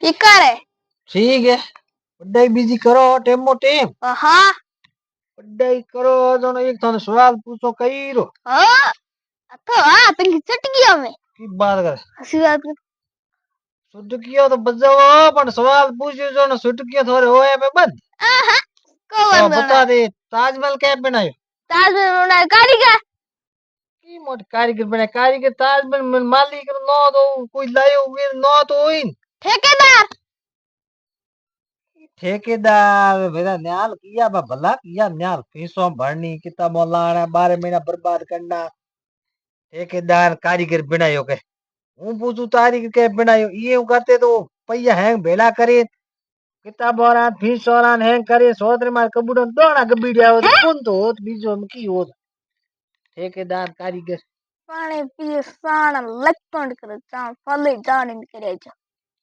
इकारे ठीक है पढ़ाई बिजी करो टेमो टेम हाँ पढ़ाई करो जो एक थाने सवाल पूछो कई रो हाँ तो हाँ तुम चट गया मैं की बात कर हसी बात कर सुटकियो तो बजाओ पण सवाल पूछो जो न सुटकियो थोड़े होए में बंद आहा को तो बंद बता दे ताजमहल क्या बनायो ताजमहल बनाया कारीगर की मोट कारीगर ताजमहल मालिक नो तो कोई लायो वे नो तो होइन ठेकेदार ठेकेदार मेरा न्याल किया बा भला किया न्याल फीसों भरनी किताबों लाना 12 महीना बर्बाद करना ठेकेदार कारीगर बनायो के हूं पूछू कारीगर के बनायो ये करते तो पैया हैंग भेला करे किताब और फीस और हैंग करे सोदरे मार कबूडो दोना गबीडिया हो कौन तो होत बीजो में की होत ठेकेदार कारीगर पानी पिए साण लकंड कर चा फले जाने करे जा